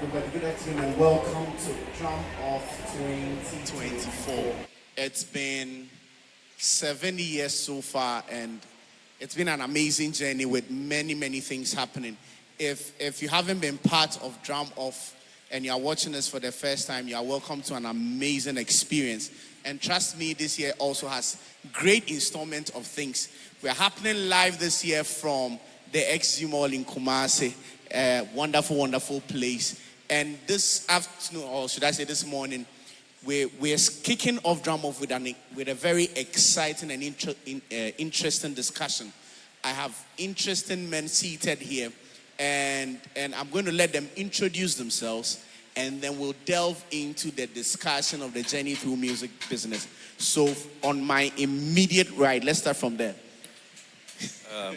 everybody. Good afternoon and welcome to Drum Off 2024. It's been 7 years so far, and it's been an amazing journey with many things happening. If you haven't been part of Drum Off and you are watching this for the first time, you are welcome to an amazing experience. And trust me, this year also has great installment of things. We are happening live this year from the XU Mall in KUMASI. Wonderful place. And this afternoon, or should I say this morning, we're kicking off Drum Off with a very exciting and interesting discussion. I have interesting men seated here, and I'm going to let them introduce themselves, and then we'll delve into the discussion of the journey through music business. So on my immediate right, let's start from there.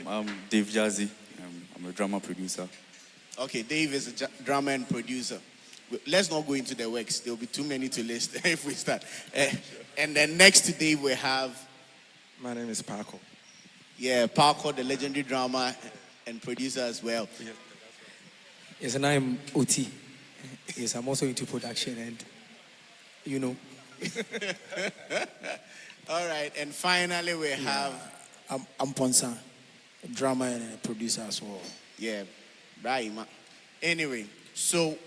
I'm Dave Jazzy. I'm a drama producer. Okay, Dave is a drummer and producer. Let's not go into the works. There will be too many to list if we start. And then next to Dave we have... My name is Paco. Yeah, Paco, the legendary drummer and producer as well. Yes, and I'm OT. Yes, I'm also into production and, you know. All right, and finally we have... I'm Ponsa, a drummer and a producer as well. Yeah, right. Anyway, so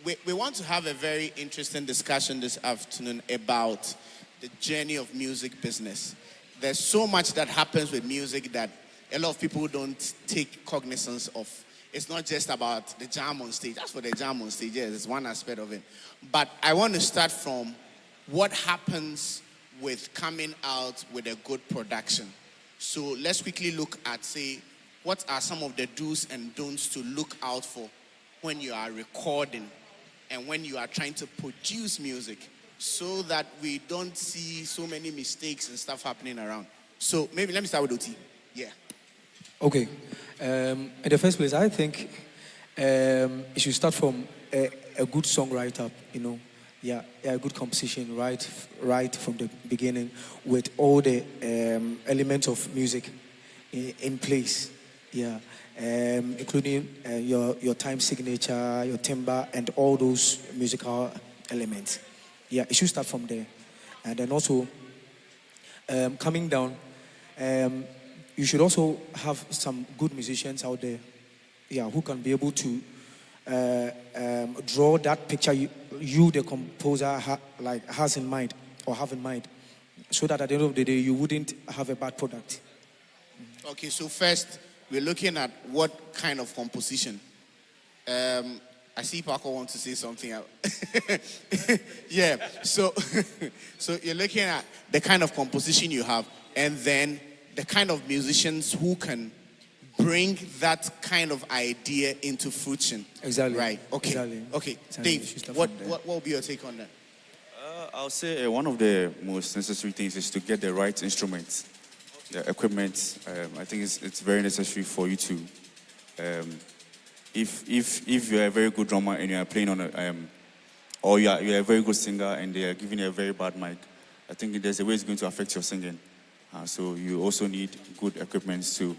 we want to have a very interesting discussion this afternoon about the journey of music business. There's so much that happens with music that a lot of people don't take cognizance of. It's not just about the jam on stage. That's for the jam on stage. Yes, it's one aspect of it. But I want to start from what happens with coming out with a good production. So let's quickly look at, say, what are some of the do's and don'ts to look out for when you are recording and when you are trying to produce music, so that we don't see so many mistakes and stuff happening around. So maybe let me start with OT. Yeah. Okay. In the first place, I think it should start from a good songwriter, you know. Yeah, a good composition right from the beginning, with all the elements of music in place. Yeah, including your time signature, your timbre, and all those musical elements. Yeah, it should start from there. And then also, coming down, you should also have some good musicians out there, yeah, who can be able to draw that picture you the composer, has in mind or have in mind, so that at the end of the day, you wouldn't have a bad product. Okay, so first, we're looking at what kind of composition. I see Paco wants to say something else. Yeah, so you're looking at the kind of composition you have, and then the kind of musicians who can bring that kind of idea into fruition. Exactly. Right. Okay. Exactly. Okay. Dave, what will be your take on that? I'll say one of the most necessary things is to get the right instruments, the equipment. I think it's very necessary for you to, if you're a very good drummer and you are playing on or you're a very good singer and they are giving you a very bad mic, I think there's a way it's going to affect your singing. So you also need good equipment to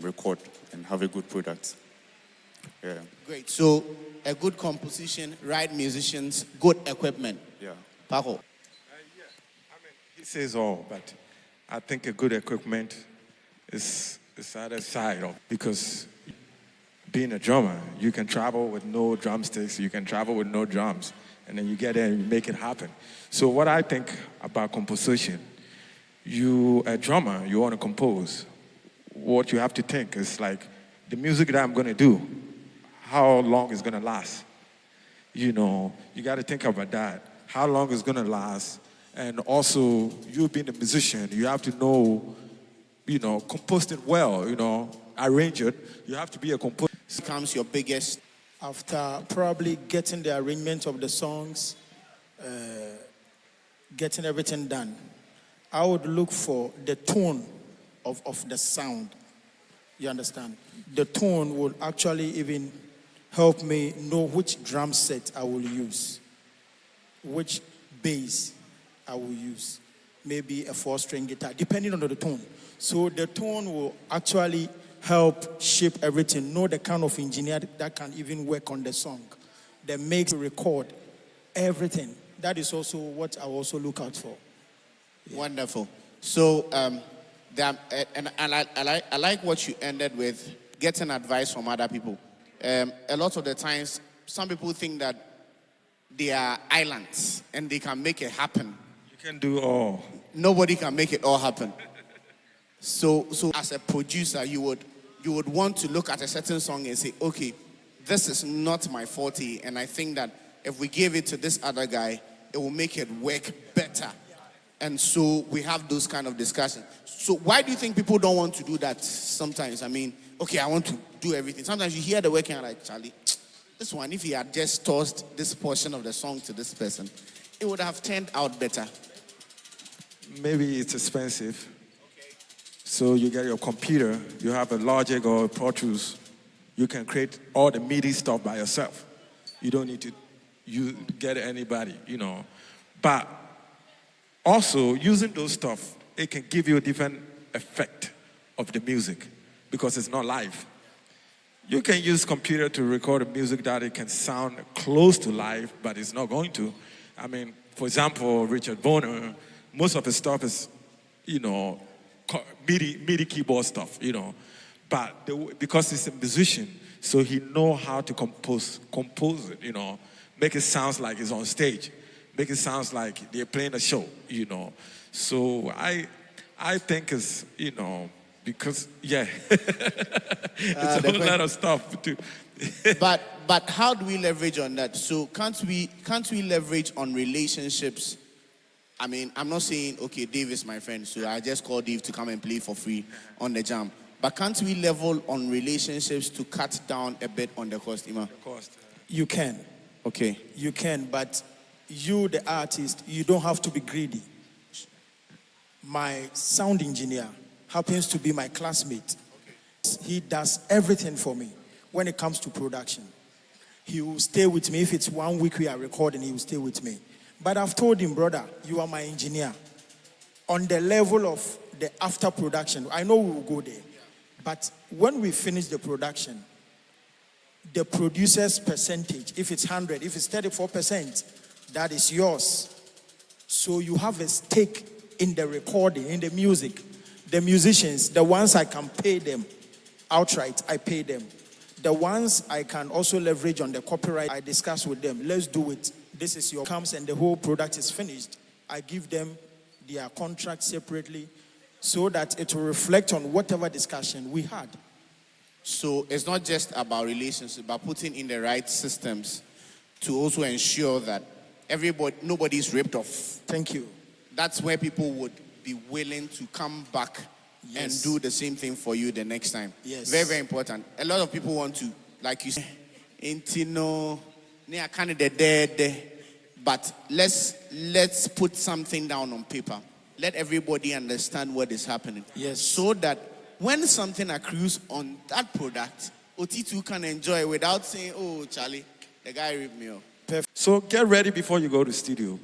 record and have a good product. Yeah. Great. So a good composition, right musicians, good equipment. Yeah. Paco. Yeah. I mean, he says all, but I think a good equipment is the other side of, because being a drummer, you can travel with no drumsticks, you can travel with no drums, and then you get there and you make it happen. So what I think about composition, you, a drummer, you want to compose. What you have to think is like, the music that I'm going to do, how long is going to last? You know, you got to think about that. How long is going to last? And also, you being a musician, you have to know, compose it well, arrange it. You have to be a composer. Becomes your biggest... After probably getting the arrangement of the songs, getting everything done, I would look for the tone of the sound. You understand? The tone will actually even help me know which drum set I will use, which bass I will use, maybe a 4-string guitar, depending on the tone. So the tone will actually help shape everything, know the kind of engineer that can even work on the song. the mix, record, everything. That is also what I also look out for. Wonderful. So, and I like what you ended with, getting advice from other people. A lot of the times, some people think that they are islands and they can make it happen. You can do all. Nobody can make it all happen. So as a producer, you would want to look at a certain song and say, okay, this is not my forte, and I think that if we give it to this other guy, it will make it work better. And so we have those kind of discussions. So why do you think people don't want to do that sometimes? I mean, okay, I want to do everything. Sometimes you hear the work and you're like, Charlie, this one, if he had just tossed this portion of the song to this person, it would have turned out better. Maybe it's expensive. So you get your computer, you have a Logic or a Pro Tools, you can create all the MIDI stuff by yourself. You don't need to get anybody, But also, using those stuff, it can give you a different effect of the music because it's not live. You can use computer to record a music that it can sound close to live, but it's not going to. I mean, for example, Richard Bonner, most of his stuff is, MIDI keyboard stuff, But because he's a musician, so he knows how to compose it, make it sound like it's on stage, make it sound like they're playing a show, So I think it's, because, it's a whole lot of stuff too. But how do we leverage on that? So can't we leverage on relationships? I mean, I'm not saying, okay, Dave is my friend, so I just call Dave to come and play for free on the jam. But can't we level on relationships to cut down a bit on the cost, Ima? You can. Okay. You can, but you, the artist, you don't have to be greedy. My sound engineer happens to be my classmate. He does everything for me when it comes to production. He will stay with me. If it's 1 week we are recording, he will stay with me. But I've told him, brother, you are my engineer. On the level of the after production, I know we will go there. But when we finish the production, the producer's percentage, if it's 100, if it's 34%, that is yours. So you have a stake in the recording, in the music. The musicians, the ones I can pay them outright, I pay them. The ones I can also leverage on the copyright, I discuss with them. Let's do it. This is your comes and the whole product is finished. I give them their contract separately so that it will reflect on whatever discussion we had. So it's not just about relationships, but putting in the right systems to also ensure that nobody's ripped off. Thank you. That's where people would be willing to come back and do the same thing for you the next time. Yes. Very, very important. A lot of people want to, like you say, but let's put something down on paper. Let everybody understand what is happening. Yes. So that when something accrues on that product, OT2 can enjoy without saying, oh, Charlie, the guy ripped me off. So get ready before you go to the studio.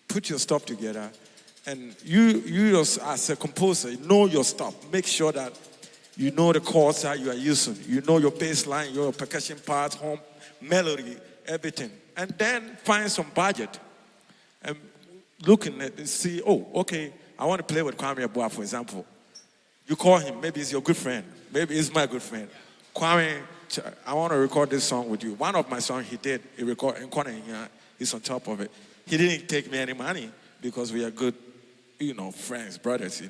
Put your stuff together. And you as a composer, know your stuff. Make sure that you know the chords that you are using. You know your bass line, your percussion parts, home, melody, everything. And then find some budget. And looking at it, see, oh, okay, I want to play with Kwame Abua, for example. You call him, maybe he's your good friend. Maybe he's my good friend. Kwame, I want to record this song with you. One of my songs he did, he recorded, he's on top of it. He didn't take me any money because we are good, friends, brothers,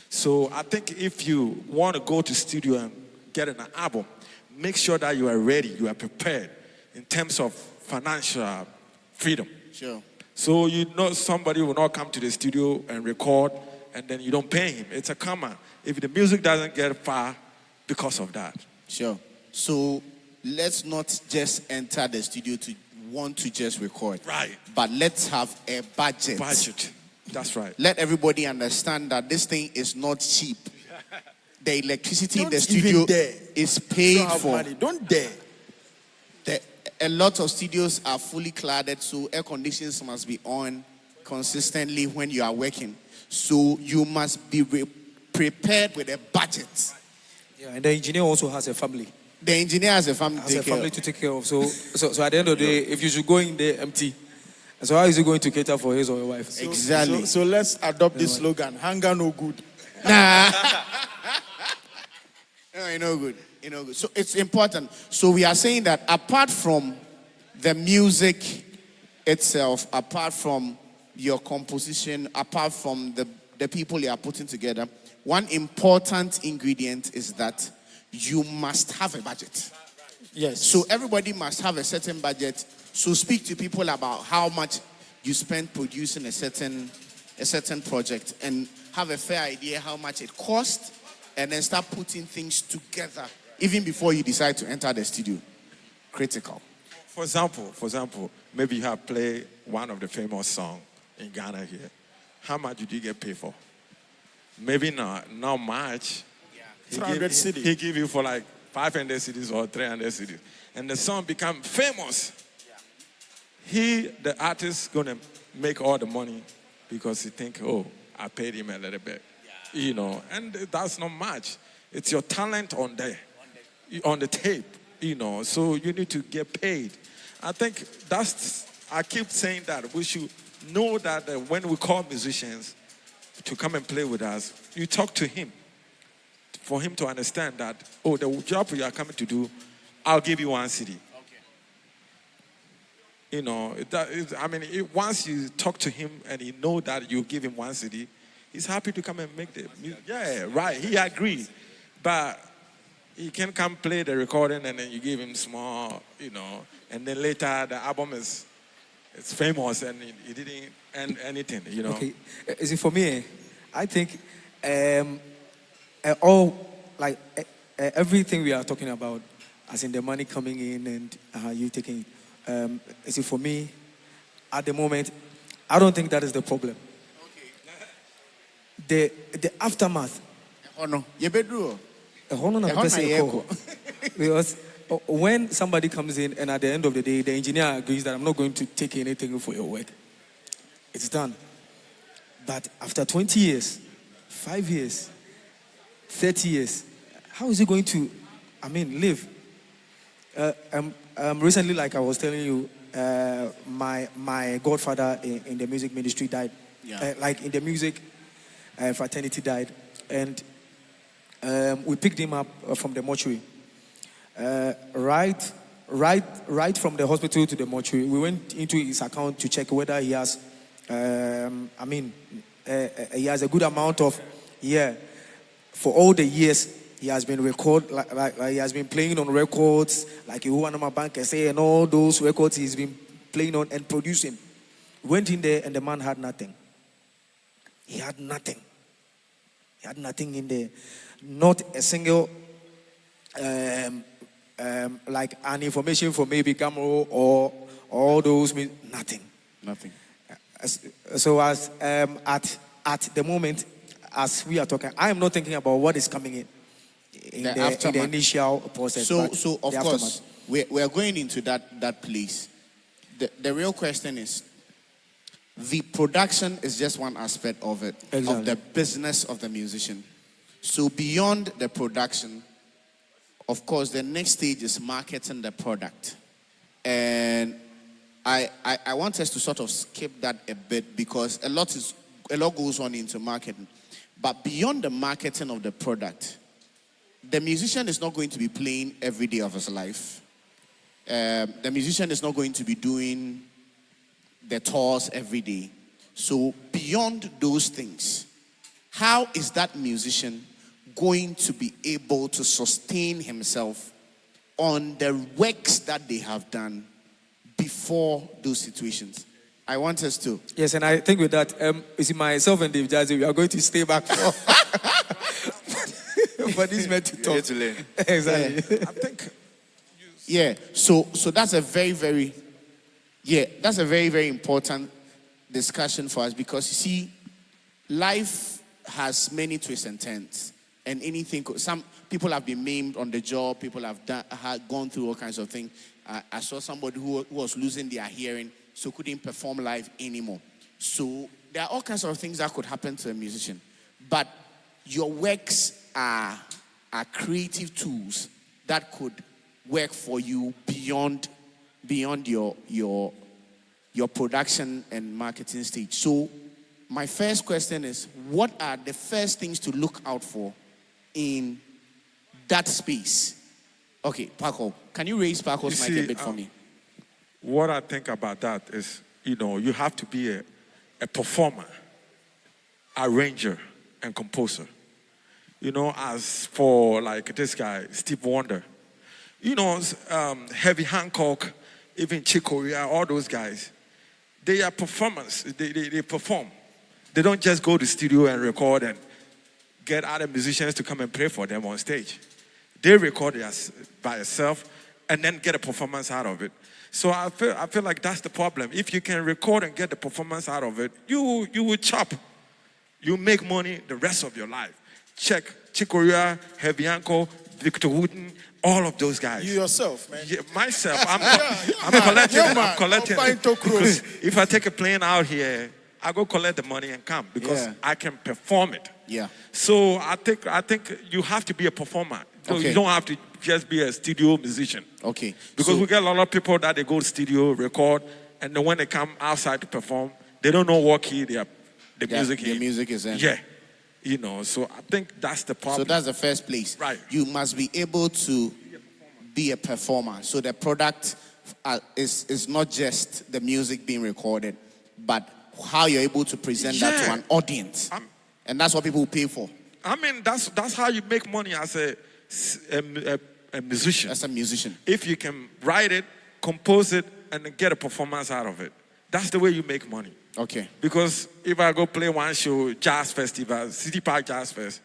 So I think if you want to go to studio and get an album, make sure that you are ready, you are prepared in terms of financial freedom. Sure. So somebody will not come to the studio and record and then you don't pay him. It's a karma if the music doesn't get far because of that. Sure. So let's not just enter the studio to want to just record. Right. But let's have a budget. That's right. Let everybody understand that this thing is not cheap. The electricity in Don't the studio even dare. is paid Don't have for. money. Don't dare. A lot of studios are fully cladded, so air conditions must be on consistently when you are working. So you must be prepared with a budget. Yeah, and the engineer also has a family. The engineer has a family to has a take care family of. to take care of. So at the end of the day, if you should go in there empty, so how is he going to cater for his or your wife? Exactly. So let's adopt this slogan: hunger no good. Nah. No, you know good. You know good. So it's important. So we are saying that apart from the music itself, apart from your composition, apart from the people you are putting together, one important ingredient is that you must have a budget. Yes. So everybody must have a certain budget. So speak to people about how much you spend producing a certain project and have a fair idea how much it costs, and then start putting things together even before you decide to enter the studio. Critical. For example, maybe you have played one of the famous songs in Ghana here. How much did you get paid for? Maybe not much. Yeah. 300 cedis. He give you for like 500 cedis or 300 cedis. And the song become famous. Yeah. The artist, gonna make all the money because he think, oh, I paid him a little bit. Yeah. You know, and that's not much. It's your talent on the tape, you know, so you need to get paid. I think I keep saying that we should know that when we call musicians to come and play with us, you talk to him for him to understand that, oh, the job you are coming to do, I'll give you 1 city. Okay. You know, once you talk to him and he know that you give him 1 city, he's happy to come and make the music. Yeah, right. He agreed. But he can come play the recording and then you give him small, you know, and then later the album is famous and he didn't end anything, you know. Okay, is it for me? I think everything we are talking about, as in the money coming in and you taking it, is it for me? At the moment, I don't think that is the problem. Okay. The aftermath. Oh no, you better. Because when somebody comes in and at the end of the day, the engineer agrees that I'm not going to take anything for your work, it's done. But after 20 years, 5 years, 30 years, how is he going to, live? Recently, like I was telling you, my godfather in the music ministry died. Yeah. In the music fraternity died. And we picked him up from the mortuary. Right from the hospital to the mortuary, we went into his account to check whether he has, he has a good amount of, for all the years he has been he has been playing on records, like Iwanama Bank say, and all those records he's been playing on and producing. Went in there and the man had nothing. He had nothing. He had nothing in there. Not a single, like an information from maybe Camero or all those, nothing. Nothing. So as at the moment, as we are talking, I am not thinking about what is coming in the initial process. So of course, aftermath. we are going into that place. The real question is, the production is just one aspect of it, Exactly. of the business of the musician. So beyond the production, of course, the next stage is marketing the product. And I want us to sort of skip that a bit because a lot goes on into marketing. But beyond the marketing of the product, the musician is not going to be playing every day of his life. The musician is not going to be doing the tours every day. So beyond those things, how is that musician going to be able to sustain himself on the works that they have done before those situations? I want us to. Yes, and I think with that, you see, myself and Dave Jazzy, we are going to stay back for this men to talk. To learn. Exactly. I think. Yeah. So that's a very, very important discussion for us because you see, life has many twists and turns, and anything. Some people have been maimed on the job. People have gone through all kinds of things. I saw somebody who was losing their hearing, so couldn't perform live anymore. So there are all kinds of things that could happen to a musician. But your works are creative tools that could work for you beyond your production and marketing stage. So my first question is, what are the first things to look out for in that space? Okay, Paco, can you raise Paco's mic a bit for me? What I think about that is, you have to be a performer, arranger, and composer. As for like this guy, Steve Wonder, Heavy Hancock, even Chick Corea, all those guys, they are performers. They perform. They don't just go to the studio and record and get other musicians to come and play for them on stage. They record it by themselves and then get a performance out of it. So I feel like that's the problem. If you can record and get the performance out of it, you will chop. You make money the rest of your life. Check Chick Corea, Heavy Hancock, Victor Wooten, all of those guys. You yourself, man. Yeah, myself, I'm collecting. I'm collecting. Because if I take a plane out here, I go collect the money and come because I can perform it. Yeah. So I think you have to be a performer. So you don't have to just be a studio musician. Okay. Because we get a lot of people that they go to studio, record, and then when they come outside to perform, they don't know what key the music the music is in. Yeah. So I think that's the problem. So that's the first place. Right. You must be able to be a performer. So the product is not just the music being recorded, but how you're able to present that to an audience. And that's what people pay for. I mean, that's how you make money as a musician. As a musician. If you can write it, compose it, and then get a performance out of it. That's the way you make money. Okay. Because if I go play one show, jazz festival, City Park Jazz Fest,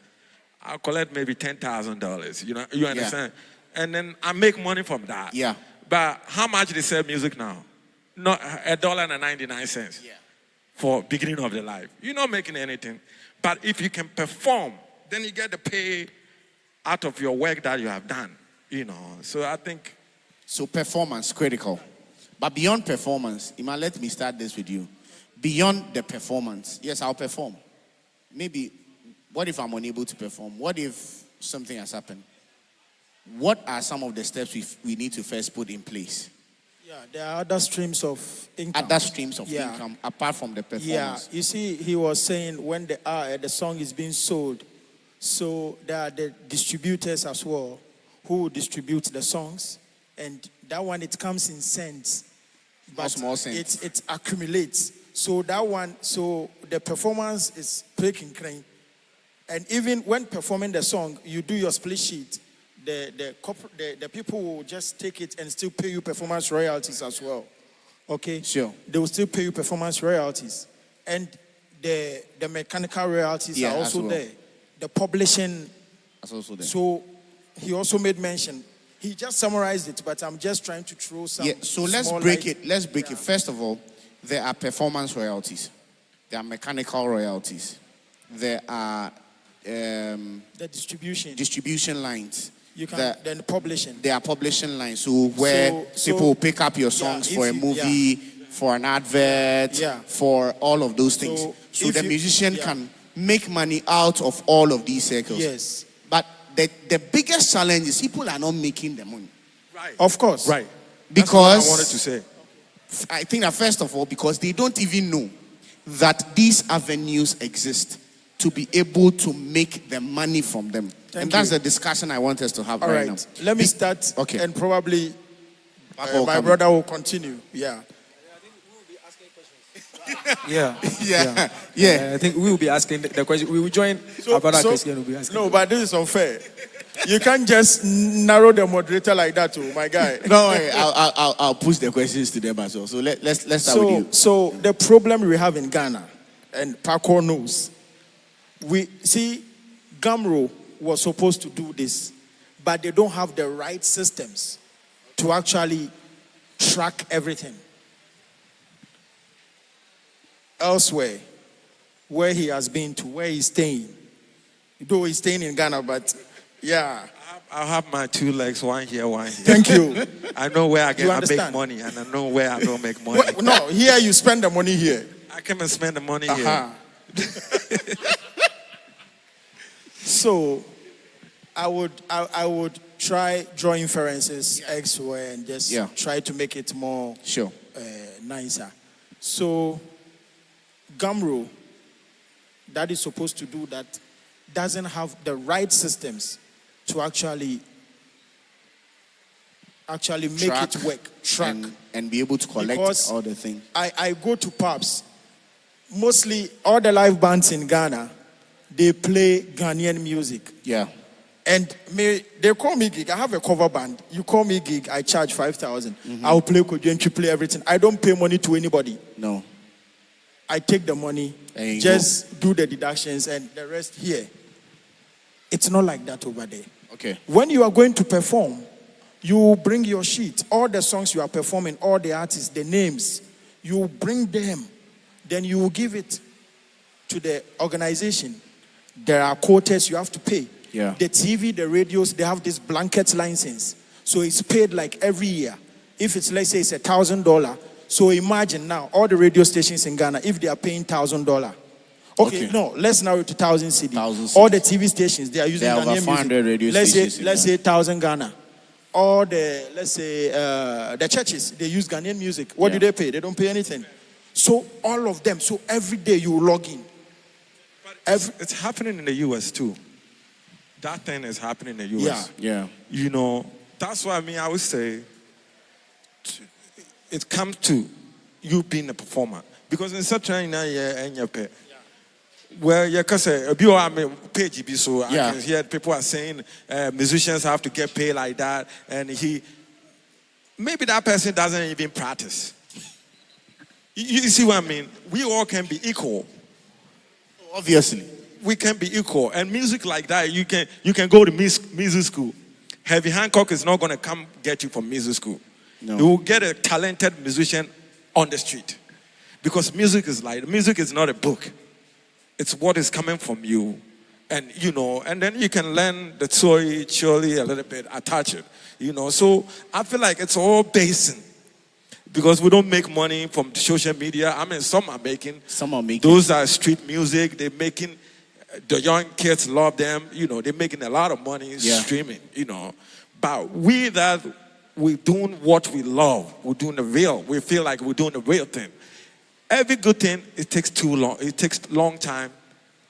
I'll collect maybe $10,000. You understand? Yeah. And then I make money from that. Yeah. But how much they sell music now? Not $1.99. Yeah. For beginning of the life. You're not making anything. But if you can perform, then you get the pay out of your work that you have done. So I think. So performance, critical. But beyond performance, Ima, let me start this with you. Beyond the performance, yes, I'll perform. Maybe, what if I'm unable to perform? What if something has happened? What are some of the steps we need to first put in place? Yeah, there are other streams of income. Other streams of income, apart from the performance. Yeah, you see, he was saying when the song is being sold, so there are the distributors as well who distribute the songs, and that one, it comes in cents. But small cents. It accumulates. So that one, so the performance is breaking crane. And even when performing the song, you do your split sheet. The people will just take it and still pay you performance royalties as well. Okay? Sure. They will still pay you performance royalties. And the mechanical royalties are also there. The publishing. That's also there. So he also made mention. He just summarized it, but I'm just trying to throw some. Yeah, so let's break it. Let's break it. First of all, there are performance royalties. There are mechanical royalties. There are the distribution lines. You can then publishing. There are publishing lines, so where people will pick up your songs for a movie, for an advert, for all of those things. So the musician can make money out of all of these circles. Yes. But the biggest challenge is people are not making the money. Right. Of course. Right. Because that's what I wanted to say. I think that first of all, because they don't even know that these avenues exist to be able to make the money from them. And that's the discussion I want us to have right now. Let me start, and probably my brother will continue. Yeah. Yeah. I think we will be asking the question. We will join our brother Christian will be asking. No, but this is unfair. You can't just narrow the moderator like that, too, my guy. No worry, I'll push the questions to them as well. So let's start with you. So the problem we have in Ghana, and Paco knows, we see Gamro was supposed to do this, but they don't have the right systems to actually track everything. Elsewhere, where he has been to, where he's staying, though he's staying in Ghana, but yeah. I have my two legs, one here, one here. Thank you. I know where I make money, and I know where I don't make money. Well, no, here you spend the money here. I come and spend the money here. So, I would try draw inferences X, Y, and just Yeah. try to make it more Sure. nicer. So, Gumroad, that is supposed to do that, doesn't have the right systems to actually make it work. Track. And be able to collect Because all the things. I go to pubs. Mostly all the live bands in Ghana, they play Ghanaian music. Yeah. And they call me gig. I have a cover band. You call me gig, I charge 5,000. I'll play Kojuentry, play everything. I don't pay money to anybody. No. I take the money, There you just do the deductions, and the rest here. It's not like that over there. Okay. When you are going to perform, you bring your sheet, all the songs you are performing, all the artists, the names, you bring them, then you will give it to the organization. There are quotas you have to pay. Yeah. The TV, the radios, they have this blanket license. So it's paid like every year. If it's, let's say it's $1,000. So imagine now, all the radio stations in Ghana, if they are paying $1,000. Okay, no, let's narrow it to 1,000 cedi. 1,000 All the TV stations, they are using There are over Ghanaian 400 music. radio let's stations say, in let's Ghana. say 1,000 Ghana. All the, let's say, the churches, they use Ghanaian music. What do they pay? They don't pay anything. So all of them, so every day you log in. It's happening in the US too. That thing is happening in the US. Yeah. You know, that's why I would say it comes to you being a performer. Because in such a year, well, yeah, because a page, so I can hear people are saying musicians have to get paid like that, and maybe that person doesn't even practice. You see what I mean? We all can be equal. Obviously. We can be equal, and music like that, you can go to music school. Heavy Hancock is not going to come get you from music school. No. You will get a talented musician on the street, because music is not a book. It's what is coming from you, and and then you can learn the story surely a little bit, attach it, So I feel like it's all basing, because we don't make money from social media. I mean, some are making. Those are street music. They're making. The young kids love them. They're making a lot of money streaming. But we're doing what we love. We're doing the real. We feel like we're doing the real thing. Every good thing, it takes too long. It takes a long time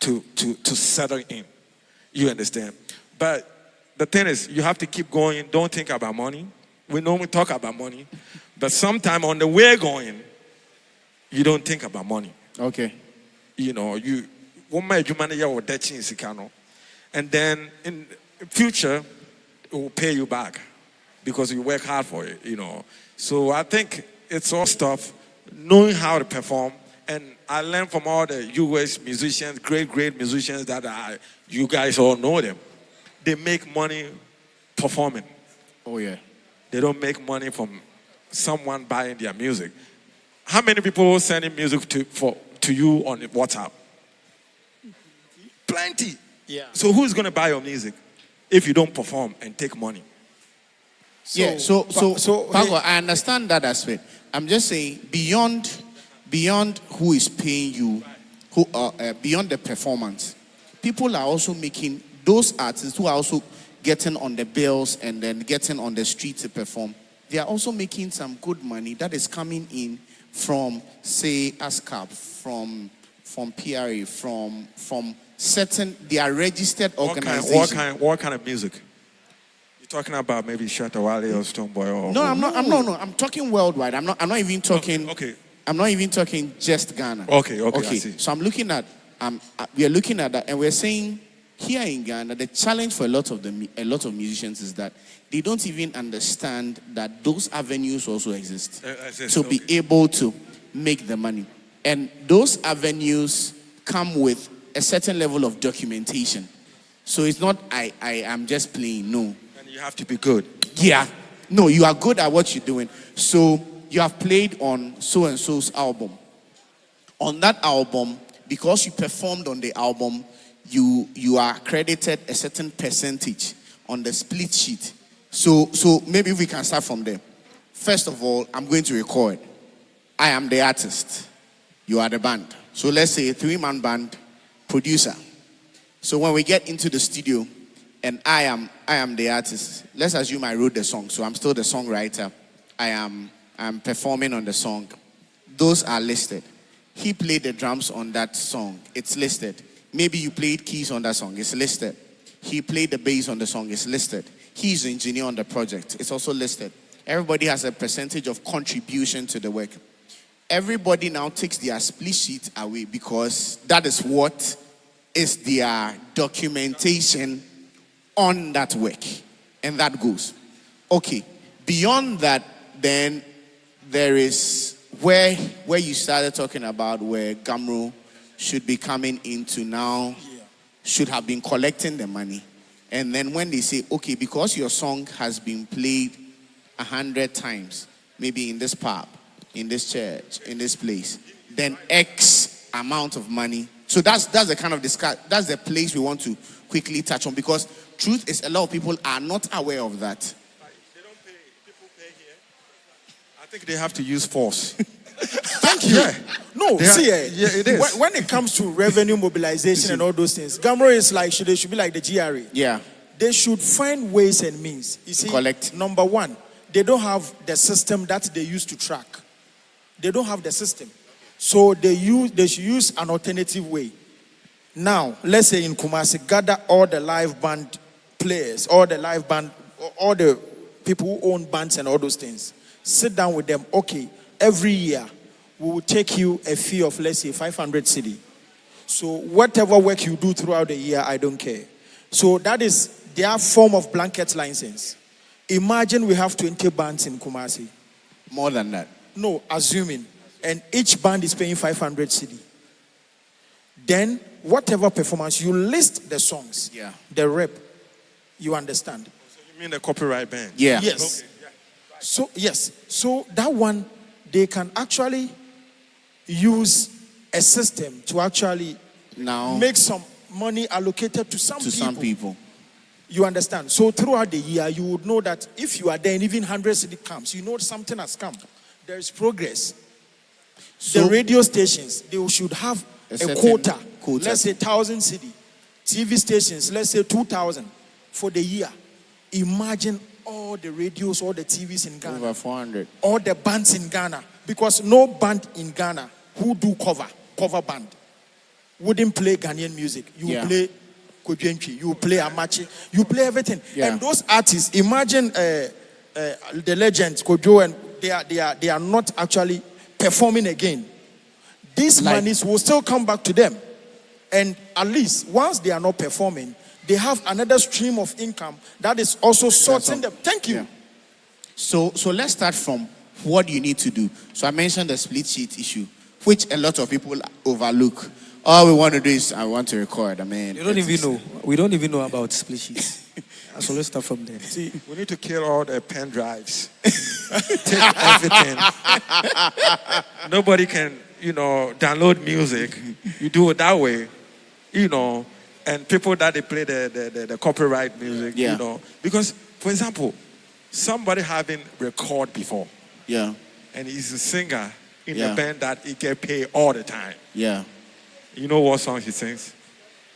to settle in. You understand? But the thing is, you have to keep going. Don't think about money. We normally talk about money. But sometime on the way going, you don't think about money. Okay. And then in future, it will pay you back because you work hard for it, So I think it's all stuff, knowing how to perform. And I learned from all the US musicians, great musicians that you guys all know them. They make money performing. Oh, yeah. They don't make money from someone buying their music. How many people sending music to you on WhatsApp? Plenty. Yeah. So who's going to buy your music if you don't perform and take money? So Pago, I understand that aspect. I'm just saying, beyond who is paying you, beyond the performance, people are also making, those artists who are also getting on the bills and then getting on the street to perform, they are also making some good money that is coming in from, say, ASCAP, from PRA, from certain, they are registered organizations. What kind of music? You're talking about maybe Shatta Wale or Stonebwoy or... No, I'm talking worldwide. I'm not even talking... Okay. I'm not even talking just Ghana. Okay, I see. So I'm looking at, we are looking at that, and we're saying here in Ghana, the challenge for a lot of musicians is that they don't even understand that those avenues also exist to be able to make the money. And those avenues come with a certain level of documentation. So it's not I am just playing, no. And you have to be good. Yeah. No, you are good at what you're doing. So you have played on so-and-so's album. On that album, because you performed on the album, you are credited a certain percentage on the split sheet. So maybe we can start from there. First of all, I'm going to record. I am the artist. You are the band. So let's say a 3-man band, producer. So when we get into the studio, and I am the artist. Let's assume I wrote the song, so I'm still the songwriter. I'm performing on the song. Those are listed. He played the drums on that song. It's listed. Maybe you played keys on that song. It's listed. He played the bass on the song. It's listed. He's the engineer on the project. It's also listed. Everybody has a percentage of contribution to the work. Everybody now takes their split sheet away because that is what is their documentation on that work. And that goes. Okay. Beyond that, then there is where you started talking about where Gamro should be coming into now, should have been collecting the money. And then when they say, okay, because your song has been played 100 times, maybe in this pub, in this church, in this place, then X amount of money. So that's the kind of that's the place we want to quickly touch on, because truth is a lot of people are not aware of that. They don't pay. People pay here. I think they have to use force. Thank you. Yeah. No, They are- see, yeah, it is. When it comes to revenue mobilization and all those things, Gamro is like, they should be like the GRA. Yeah. They should fiend ways and means. You see, Collect. number one, they don't have the system that they use to track. They don't have the system. So they should use an alternative way. Now, let's say in KUMASI, gather all the live band players, all the people who own bands and all those things. Sit down with them. Okay, every year we will take you a fee of, let's say, 500 cedi. So whatever work you do throughout the year, I don't care. So that is their form of blanket license. Imagine we have 20 bands in KUMASI. More than that. No, assuming. And each band is paying 500 cedi. Then, whatever performance, you list the songs. Yeah. The rep. You understand? So you mean the copyright band? Yeah. Yes. Okay, yeah. So, yes. So, that one, they can actually use a system to actually Now make some money allocated to some people. You understand? So throughout the year, you would know that if you are there and even 100 cedi comes, you know something has come. There is progress. So The radio stations, they should have A a certain quota. quota. Let's say 1,000 cedi. TV stations, let's say 2,000 for the year. Imagine all the radios, all the TVs in Ghana, over 400. all the bands in Ghana. Because no band in Ghana who do cover band, wouldn't play Ghanaian music. You Yeah. play Kodwenchi, you play Amachi, you play everything. Yeah. And those artists, imagine the legends, Kojo, and they are not actually performing again. These Like- monies will still come back to them. And at least once they are not performing, they have another stream of income that is also sorting them. Thank you. Yeah. So let's start from what you need to do. So I mentioned the split sheet issue, which a lot of people overlook. All we want to do is I want to record. I mean, You don't even know. We don't even know about split sheets. So let's start from there. See, we need to kill all the pen drives. Take everything. Nobody can, download music. You do it that way, and people that they play the copyright music, Yeah. Because, for example, somebody having record before, Yeah. and he's a singer in Yeah. a band that he get paid all the time. Yeah. You know what song he sings?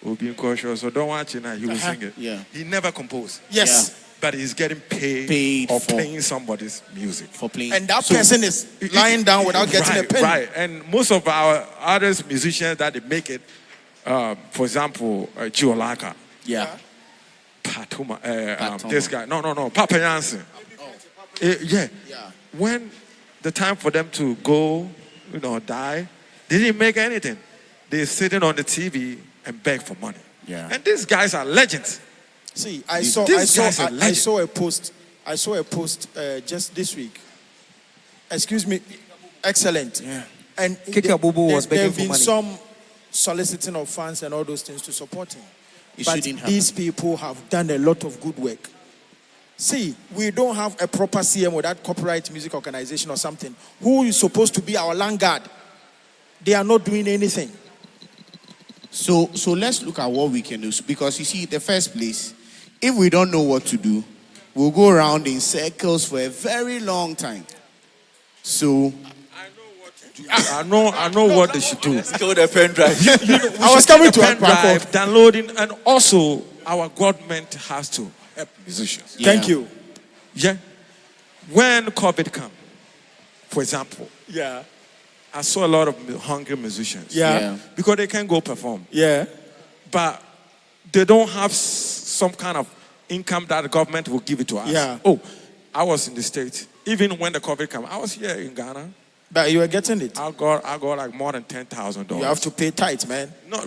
We'll be cautious, so don't watch it now. He will sing it. Yeah. He never composed. Yes. But he's getting paid For- playing somebody's music. For playing. And that person is lying down without getting a penny. Right, and most of our others musicians that they make it, for example, Chiolaka, Yeah. Patuma, Patuma. this guy, no, Papa Jansen. Yeah. Yeah. When the time for them to go, die, they didn't make anything. They're sitting on the TV and beg for money. Yeah. And these guys are legends. See, I These saw guys are I legends. saw a post. I saw a post just this week. Excuse me, excellent. Yeah. And Keke Abubu was begging there have for been money. some soliciting of funds and all those things to support him. It But shouldn't happen. these people have done a lot of good work. See, we don't have a proper CM or that copyright music organization or something. Who is supposed to be our land guard? They are not doing anything. So let's look at what we can do. Because you see, the first place, if we don't know what to do, we'll go around in circles for a very long time. So I know what they should do. Kill the pen drive. I was coming to pen a platform. drive, downloading, and also our government has to help musicians. Thank you. Yeah. When COVID came, for example, Yeah. I saw a lot of hungry musicians. Yeah. Because they can't go perform. Yeah. But they don't have some kind of income that the government will give it to us. Yeah. Oh, I was in the States. Even when the COVID came, I was here in Ghana. But you are getting it. I got like more than $10,000. You have to pay tithes, man. No.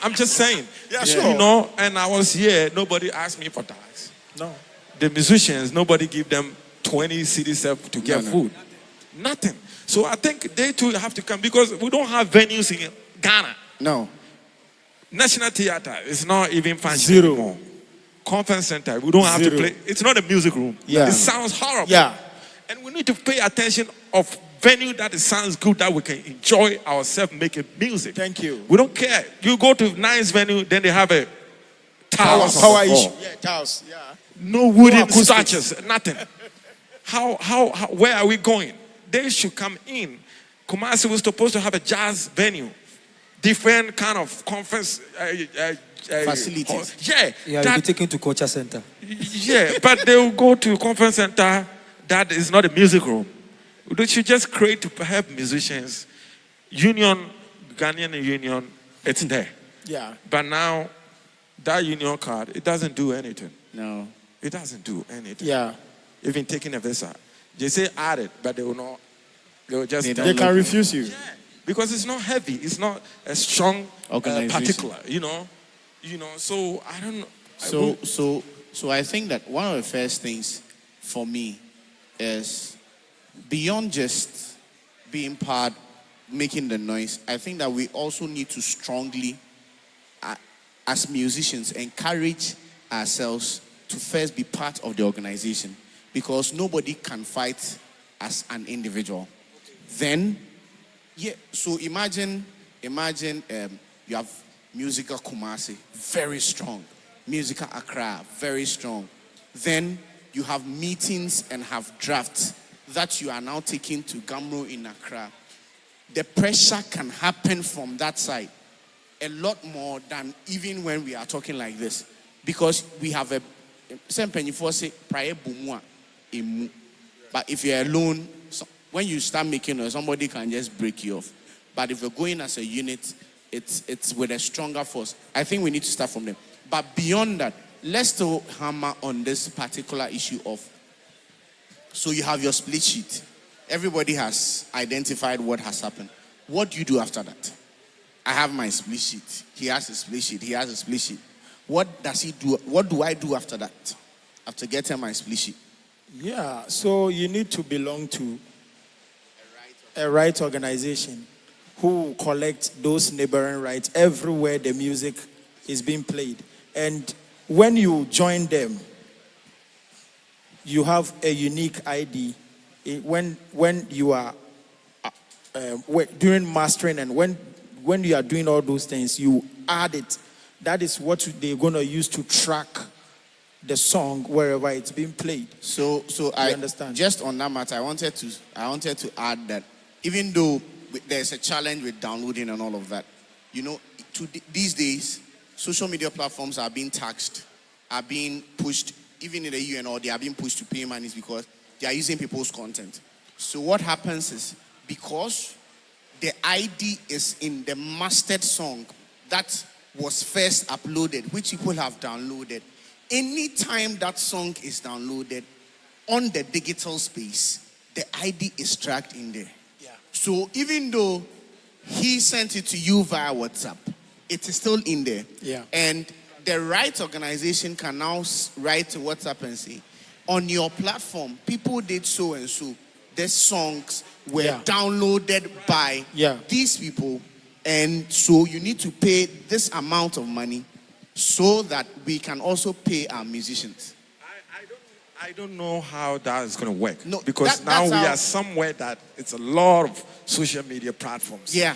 I'm just saying. Yeah, sure. You know, and I was here. Nobody asked me for tithes. No. The musicians, nobody give them 20 cedis to get food. Nothing. So I think they too have to come because we don't have venues in Ghana. No. National Theatre is not even functioning Zero. anymore. Conference center, we don't have Zero. to play. It's not a music room. Yeah. It sounds horrible. Yeah. And we need to pay attention of venue that it sounds good, that we can enjoy ourselves making music. Thank you. We don't care. You go to nice venue, then they have a tower Power issue. Yeah, towers. Yeah. no wooden acoustics. structures, nothing. How, where are we going? They should come in. Kumasi was supposed to have a jazz venue, different kind of conference Facilities. Yeah, Yeah, you'll be taken to culture center. yeah, but they will go to a conference center that is not a music room. They should just create to help musicians. Union, Ghanaian Union, it's there. Yeah. But now, that union card, it doesn't do anything. No. It doesn't do anything. Yeah. Even taking a visa. They say add it, but they will not. They will just... They can refuse you. Yeah, because it's not heavy. It's not a strong Organization. particular, you know. So I don't know. So I think that one of the first things for me is beyond just being part, making the noise. I think that we also need to strongly, as musicians, encourage ourselves to first be part of the organization, because nobody can fight as an individual. Then, yeah. So imagine you have Musical KUMASI, very strong. Musical Accra, very strong. Then you have meetings and have drafts that you are now taking to Gamro in Accra. The pressure can happen from that side a lot more than even when we are talking like this, because we have a but if you're alone, when you start making noise, somebody can just break you off. But if you're going as a unit, it's with a stronger force. I think we need to start from them. But beyond that, let's still hammer on this particular issue of, so you have your split sheet. Everybody has identified what has happened. What do you do after that? I have my split sheet. He has a split sheet. He has a split sheet. What does he do? What do I do after that? After getting my split sheet? Yeah. So you need to belong to a right organization who collect those neighboring rights everywhere the music is being played. And when you join them, you have a unique ID. When you are during mastering and when you are doing all those things, you add it. That is what they're going to use to track the song wherever it's being played. So I understand. Just on that matter, I wanted to add that even though there's a challenge with downloading and all of that, these days, social media platforms are being taxed, are being pushed, even in the UN, or they are being pushed to pay monies because they are using people's content. So what happens is, because the ID is in the mastered song that was first uploaded, which people have downloaded, anytime that song is downloaded on the digital space, the ID is tracked in there. Yeah. So even though he sent it to you via WhatsApp, it is still in there. Yeah. And the right organization can now write to WhatsApp and say, on your platform, people did so and so. The songs were downloaded by these people, and so you need to pay this amount of money so that we can also pay our musicians. I don't know how that is going to work. No, because now we are somewhere that it's a lot of social media platforms. Yeah.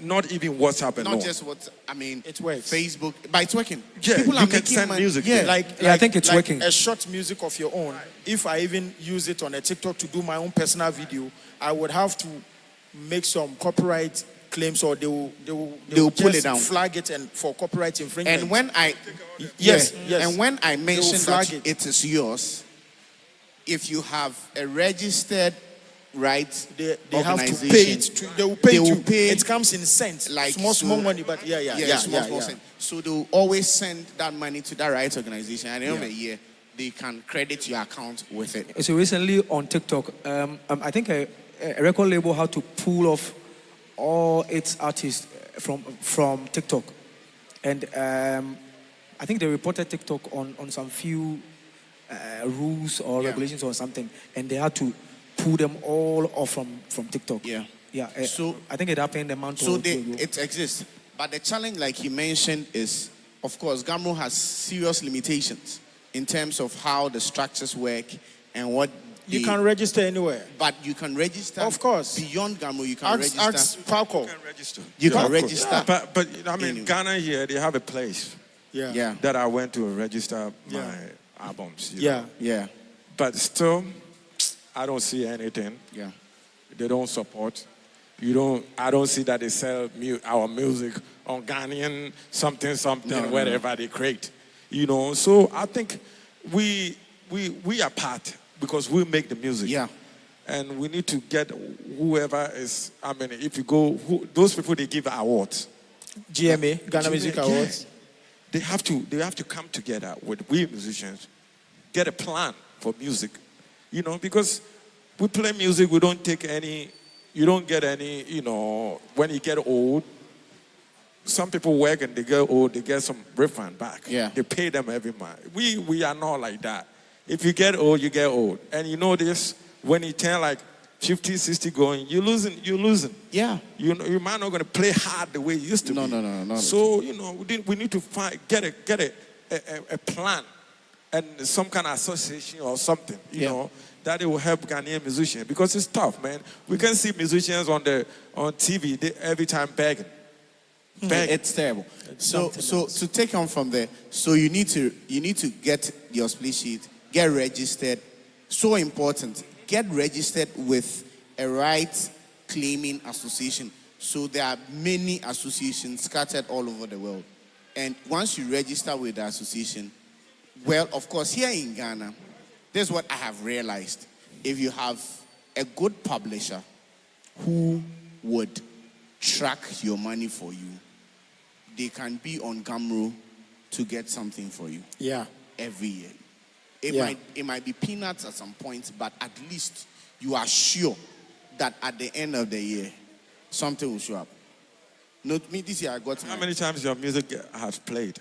Not even WhatsApp alone. Not just WhatsApp. I mean, it works. Facebook, but it's working. Yeah, people are you can making send money. music. Yeah, there. I think it's working. A short music of your own. If I even use it on a TikTok to do my own personal video, I would have to make some copyright claims, or they will pull just it down. flag it and for copyright infringement. And when I Yes, yeah, yes. and when I will mention flag that it. it is yours, if you have a registered right they have to organization, pay it. They will pay they will you. pay It comes in cents, like small so- money, but yeah. small cent. So they will always send that money to that rights organization. At the end of the year, they can credit your account with it. So recently on TikTok, I think a record label had to pull off all its artists from TikTok, and I think they reported TikTok on some few rules or regulations or something, and they had to pull them all off from TikTok. Yeah. So I think it happened a month So or two ago. it exists. But the challenge, like he mentioned, is, of course, Gamro has serious limitations in terms of how the structures work and what You can register anywhere. But you can register. Of course. Beyond Gamro, you can register. Ask Falco. You can register. You can of course. register. But I mean, Anyway. Ghana here, they have a place Yeah. that I went to register my albums. you know. Yeah. But still, I don't see anything. Yeah. They don't support. I don't see that they sell our music on Ghanaian something, whatever they create. You know, so I think we are part because we make the music. Yeah. And we need to get whoever is, I mean, if you go, those people, they give awards. GMA, Ghana Music Yeah. Awards. They have to come together with we musicians, get a plan for music, you know, because we play music, we don't take any, you don't get any, you know, when you get old, some people work and they get old, they get some refund back. Yeah. They pay them every month. We are not like that. If you get old, you get old. And you know this, when you turn like 50, 60 going, you're losing. Yeah. You know, you might not going to play hard the way you used to be. No. So, you know, we need to get a plan and some kind of association or something, you know, that it will help Ghanaian musicians because it's tough, man. We can see musicians on TV every time begging. It's terrible. So to take on from there, so you need to get your split sheet, get registered. So important. Get registered with a right claiming association. So there are many associations scattered all over the world. And once you register with the association, well, of course, here in Ghana, this is what I have realized. If you have a good publisher who would track your money for you, they can be on Gamro to get something for you. Yeah. Every year. It might be peanuts at some point, but at least you are sure that at the end of the year, something will show up. Not me this year I got How many times your music has played?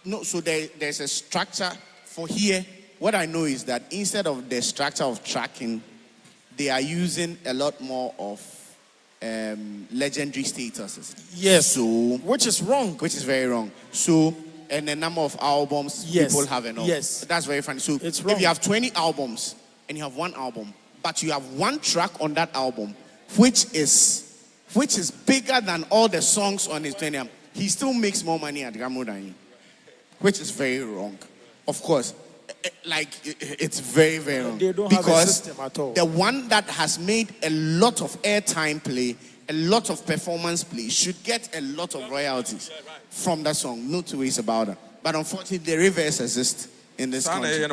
No, so there's a structure for here. What I know is that instead of the structure of tracking, they are using a lot more of legendary statuses. Yes. So Which is wrong. which is very wrong. So, and the number of albums Yes. people have enough. Yes. That's very funny. So, It's if wrong. you have 20 albums and you have one album, but you have one track on that album, which is bigger than all the songs on his 20 album, he still makes more money at Gamro than you, which is very wrong. Of course, it's very, very wrong. They don't have a because system at all. the one that has made a lot of airtime play, a lot of performance play, should get a lot of royalties from that song. No two ways about it. But unfortunately, the reverse exists in this country.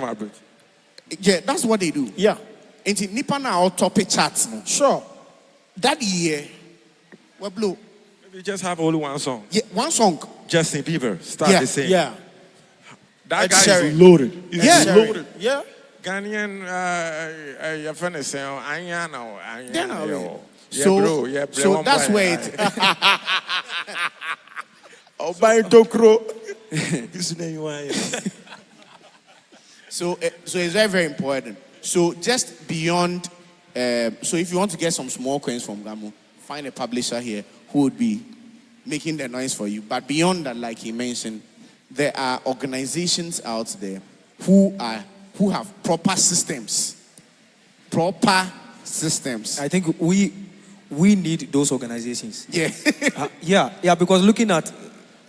Yeah, that's what they do. Yeah. Into Nipa now top charts. No. Sure. That year, we blew. Maybe you just have only one song. Yeah, one song. Justin Bieber started Yeah. saying. Yeah. That Ed guy Sheeran. is loaded. He's Yeah. loaded. Yeah. Ghanaian, your friend is saying, Yeah, no, yo. Yeah, So, bro. Yeah, bro. so One that's boy. where it. Obai Tokro. So it's very, very important. So just beyond, so if you want to get some small coins from Gamro, find a publisher here who would be making the noise for you. But beyond that, like he mentioned, there are organizations out there who have proper systems. Proper systems. I think we need those organizations. Yeah. Yeah, because looking at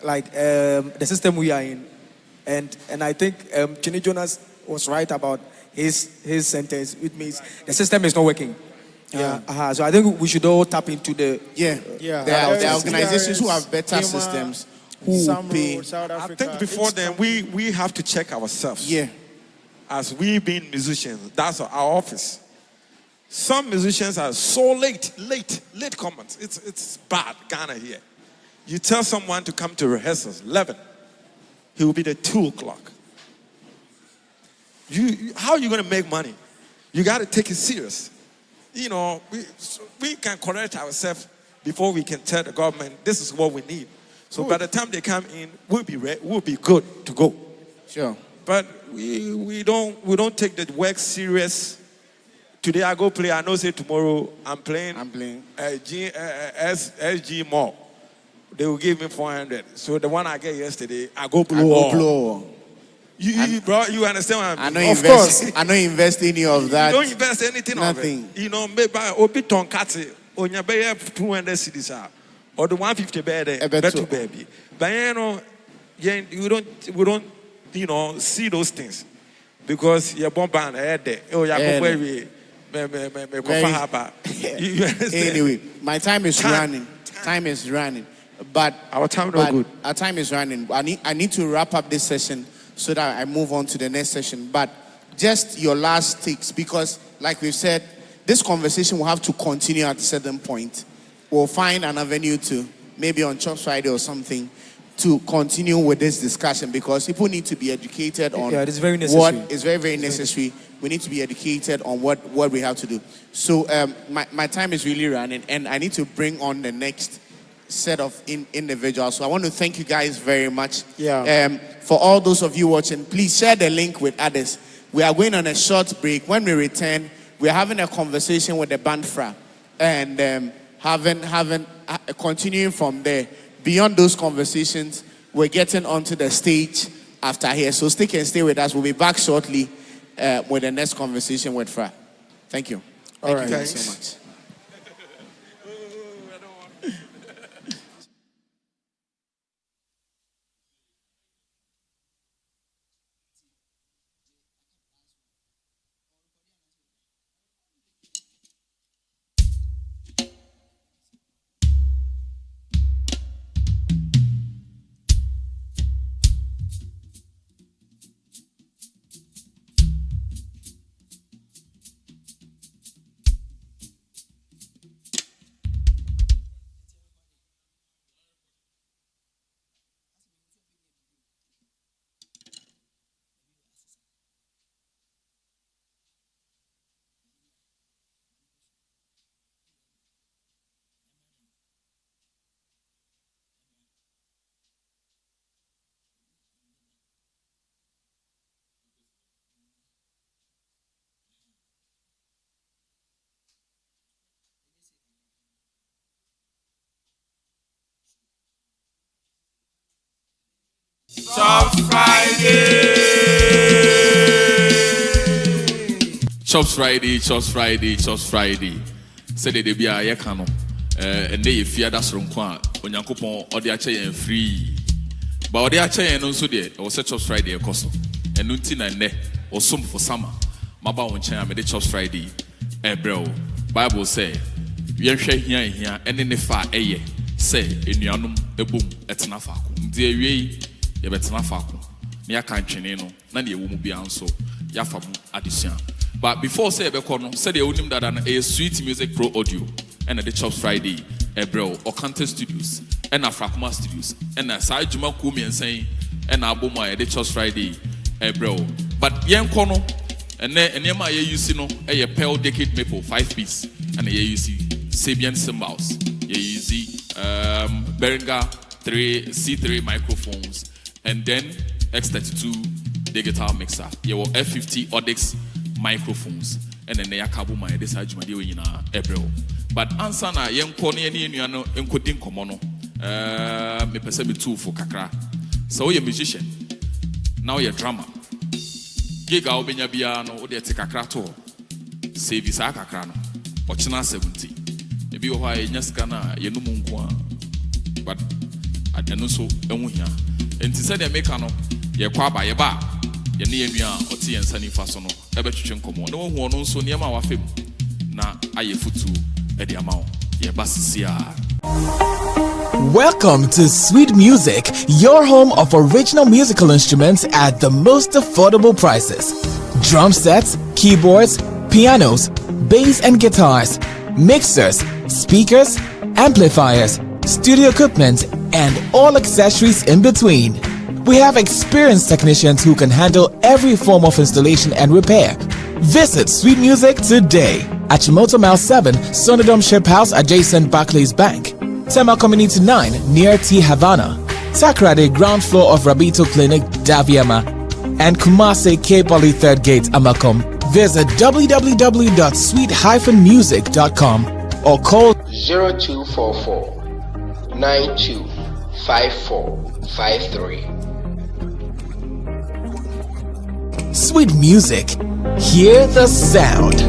like the system we are in, and I think Chinny Jonas was right about his sentence, which means the system is not working. Yeah. So I think we should all tap into the Yeah. There are organizations who have better systems who will pay. South I Africa. think before then, we have to check ourselves. Yeah. As we being musicians, that's our office. Some musicians are so late comments. It's bad, Ghana here. You tell someone to come to rehearsals, 11. He will be there 2 o'clock. How are you going to make money? You got to take it serious. You know, we can correct ourselves before we can tell the government this is what we need. So by the time they come in, we'll be good to go. Sure. But we don't take the work serious. Today I go play. I know say tomorrow I'm playing. SG Mall. They will give me 400. So the one I get yesterday, I go blow. Bro, you understand what I mean? Of course. I don't invest any of that. You don't invest anything Nothing. of it. You know, maybe Obi Tonkatsi, on your 200 cities or the 150 better baby. But you know, we don't, you know, see those things because you're bomb band there. Oh, you're Anyway, my time is running. Time is running. But our time is good. Our time is running. I need to wrap up this session so that I move on to the next session. But just your last takes, because like we've said, this conversation will have to continue at a certain point. We'll find an avenue to, maybe on Chops Friday or something, to continue with this discussion, because people need to be educated on it is very necessary. what is very, very necessary. We need to be educated on what we have to do. So my time is really running, and I need to bring on the next set of individuals. So I want to thank you guys very much. Yeah. For all those of you watching, please share the link with others. We are going on a short break. When we return, we are having a conversation with the band Fray, and continuing from there. Beyond those conversations, we're getting onto the stage after here. So stick and stay with us. We'll be back shortly with the next conversation with Fray. Thank you. Thank you guys so much. Chops Friday. Chops Friday, Chops Friday, Chops Friday. Say they be a yakano. And they fear that's wrong. Onyankopon or the ache free. But the ache no so there was a Chops Friday a coso. And nunti na ne or some for summer. Maba on china made the Chops Friday. Bro. Bible say we share here and in the far aye. Say in yanum a boom at nafaku. Dear we. You better not fuck. Near country, no, none of you will be answered. Yafamu addition. But before say Becono, said the only that a sweet music pro audio and at the Chops Friday, a bro or Contest Studios and a Fracma Studios and a side Juma Kumi and saying and Aboma at the Chops Friday, a bro. But young Kono and then and Yama you see no a pearl decade maple 5-piece and a you see Sabian cymbals. You see Behringer C3 microphones. And then X32 digital mixer. You will F50 Audix microphones. And then they are cabo my this Ajumadi in April. But answer na young corny and you encoding comono. Me perceive 2 for Kakra. So you're a musician. Now you're a drummer. Giga Obenya Biano or the Kakra Save his Akakrano. Or China 70. Maybe you are Yaskana, Yenumunkwa. But I don't so here. And to say they make no, ye kwa ba ye ba, ye ni enua oti ensa ni fa so no, e be twetwe nkomo. No hu ono so niam a wafem. na ayɛ futu ɛde ama wo yɛba sisi a. Welcome to Sweet Music, your home of original musical instruments at the most affordable prices. Drum sets, keyboards, pianos, bass and guitars, mixers, speakers, amplifiers, studio equipment, and all accessories in between. We have experienced technicians who can handle every form of installation and repair. Visit Sweet Music today at Chimoto Mile 7, Sonodom Ship House adjacent Barclays Bank. Tema Community 9 near T Havana, Takrade ground floor of Rabito Clinic, Daviama, and Kumasi K Poly 3rd Gate, Amakom. Visit www.sweet-music.com or call 0244 925453. Sweet Music. Hear the sound.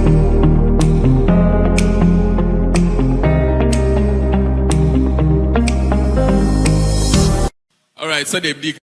All right, so they big.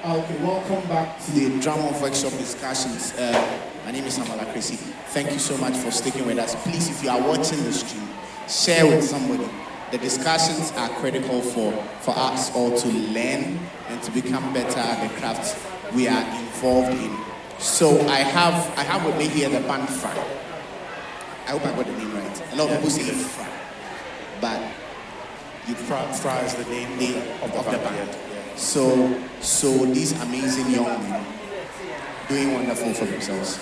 Okay, welcome back to the Drama of Workshop discussions. My name is Advocacy. Thank you so much for sticking with us. Please, if you are watching the stream, share with somebody. the discussions are critical for us all to learn and to become better at the craft we are involved in. So I have with me here the band Fray. I hope I got the name right. A lot of people say Fray, but Fray is the name of the band. Yeah. So these amazing young men doing wonderful for themselves.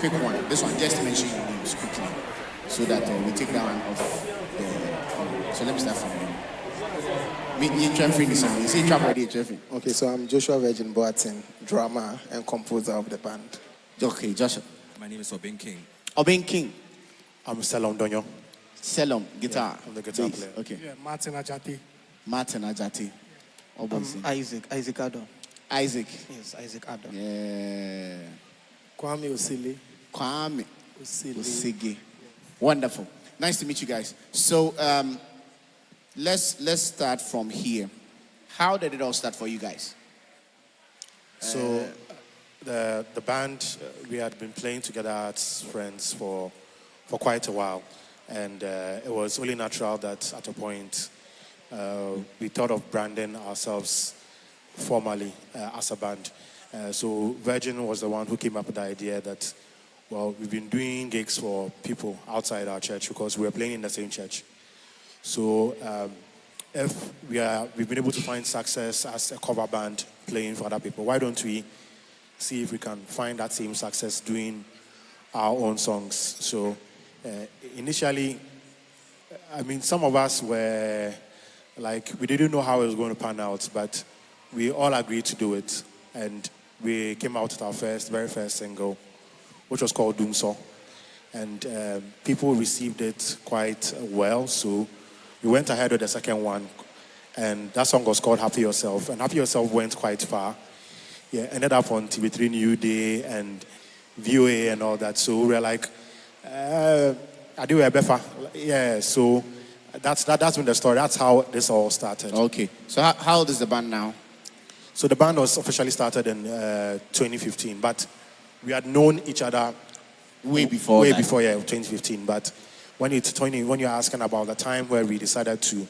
Quick one. This one, just mention your names quickly, so that we take that one off. So let me start from you. Okay, so I'm Joshua Virgin Boateng, drummer and composer of the band. Okay, Joshua. My name is Obin King. Obin King. I'm Selom Donyo. Selom, guitar. I'm the guitar bass. player. Okay. Yeah, Martin Ajati. Martin Ajati. Isaac Adon. Isaac. Yes, Isaac Adon. Yeah. Kwame Osili. Kwame Osili. Osigi. Wonderful. Nice to meet you guys. So let's start from here. How did it all start for you guys? So the band, we had been playing together as friends for quite a while, and it was only natural that at a point we thought of branding ourselves formally as a band. So Virgin was the one who came up with the idea that, well, we've been doing gigs for people outside our church because we were playing in the same church. So if we've been able to find success as a cover band playing for other people, why don't we see if we can find that same success doing our own songs? So initially, I mean, some of us were like, we didn't know how it was going to pan out, but we all agreed to do it. And we came out with our very first single, which was called Doomsaw. And people received it quite well, so we went ahead with the second one, and that song was called Happy Yourself. And Happy Yourself went quite far. Yeah, ended up on TV3 New Day and VOA and all that. So we were like, I do a better. Yeah, so that's been the story. That's how this all started. Okay. So how old is the band now? So the band was officially started in 2015, but we had known each other way before 2015. But when you're asking about the time where we decided to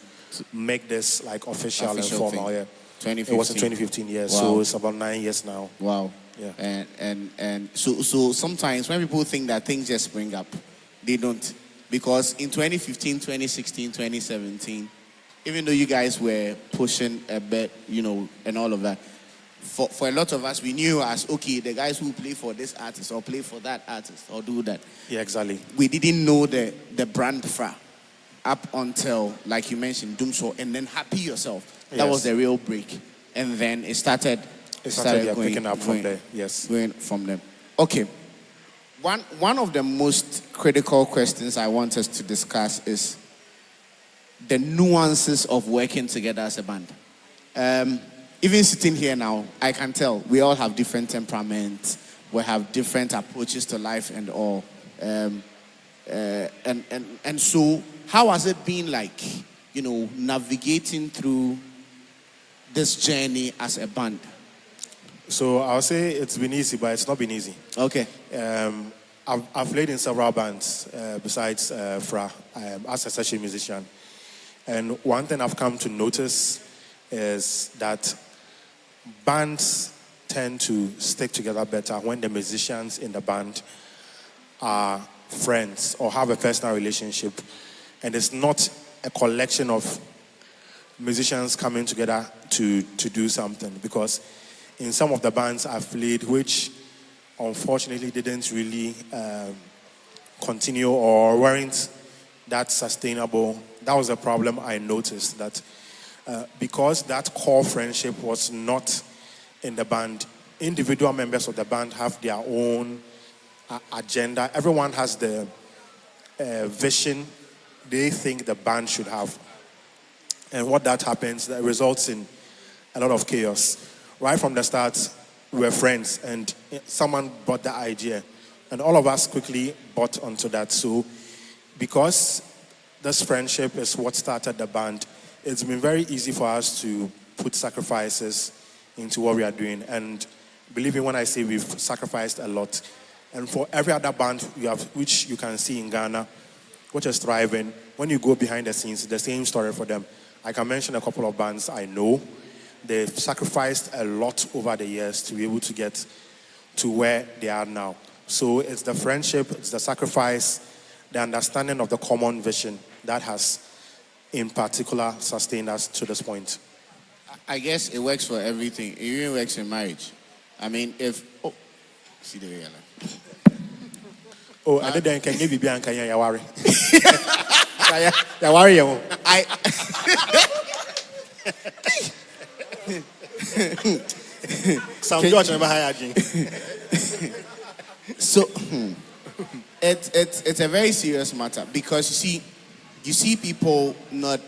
make this like official and formal, yeah, 2015. It was in 2015 years, Wow. so it's about 9 years now. Wow. Yeah. And so sometimes when people think that things just spring up, they don't. Because in 2015, 2016, 2017, even though you guys were pushing a bit, and all of that, for a lot of us, we knew as, okay, the guys who play for this artist or play for that artist or do that. Yeah, exactly. We didn't know the brand Fray up until, like you mentioned, Doomsaw, and then Happy Yourself. That Yes. was the real break. And then it started Picking up from there, yes. Going from them. Okay. One of the most critical questions I want us to discuss is the nuances of working together as a band. Even sitting here now, I can tell we all have different temperaments. We have different approaches to life and all. And so, how has it been like, navigating through this journey as a band? So I'll say it's been easy, but it's not been easy. Okay. I've played in several bands besides Fray as a session musician. And one thing I've come to notice is that bands tend to stick together better when the musicians in the band are friends or have a personal relationship. And it's not a collection of musicians coming together to do something. Because in some of the bands I've played, which unfortunately didn't really continue or weren't that sustainable, that was a problem I noticed, that because that core friendship was not in the band, individual members of the band have their own agenda. Everyone has the vision they think the band should have. And what that happens, that results in a lot of chaos. Right from the start, we were friends, and someone brought the idea, and all of us quickly bought onto that. So because this friendship is what started the band, it's been very easy for us to put sacrifices into what we are doing. And believe me when I say we've sacrificed a lot. And for every other band you have, which you can see in Ghana, which is thriving. When you go behind the scenes, the same story for them. I can mention a couple of bands I know. They've sacrificed a lot over the years to be able to get to where they are now. So it's the friendship, it's the sacrifice, the understanding of the common vision that has, in particular, sustained us to this point. I guess it works for everything. It even works in marriage. I mean, see the way Oh, and then can you be Bianca Yawari? Yawari, Some George never hired. So it's a very serious matter because you see people not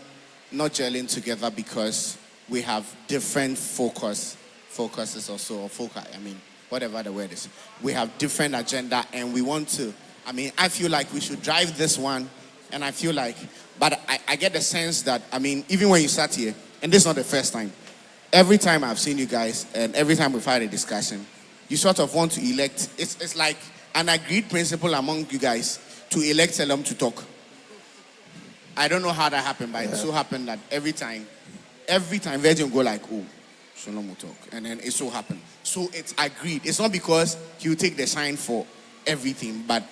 gelling together because we have different focuses also, or focus. I mean, whatever the word is, we have different agenda, and we want to. I mean, I feel like we should drive this one, and I feel like, but I get the sense that, I mean, even when you sat here, and this is not the first time. Every time I've seen you guys, and every time we've had a discussion, you sort of want to elect. It's like an agreed principle among you guys to elect Selim to talk. I don't know how that happened, but it so happened that every time Virgin go like, oh, Selim will talk, and then it so happened. So it's agreed. It's not because he will take the shine for everything, but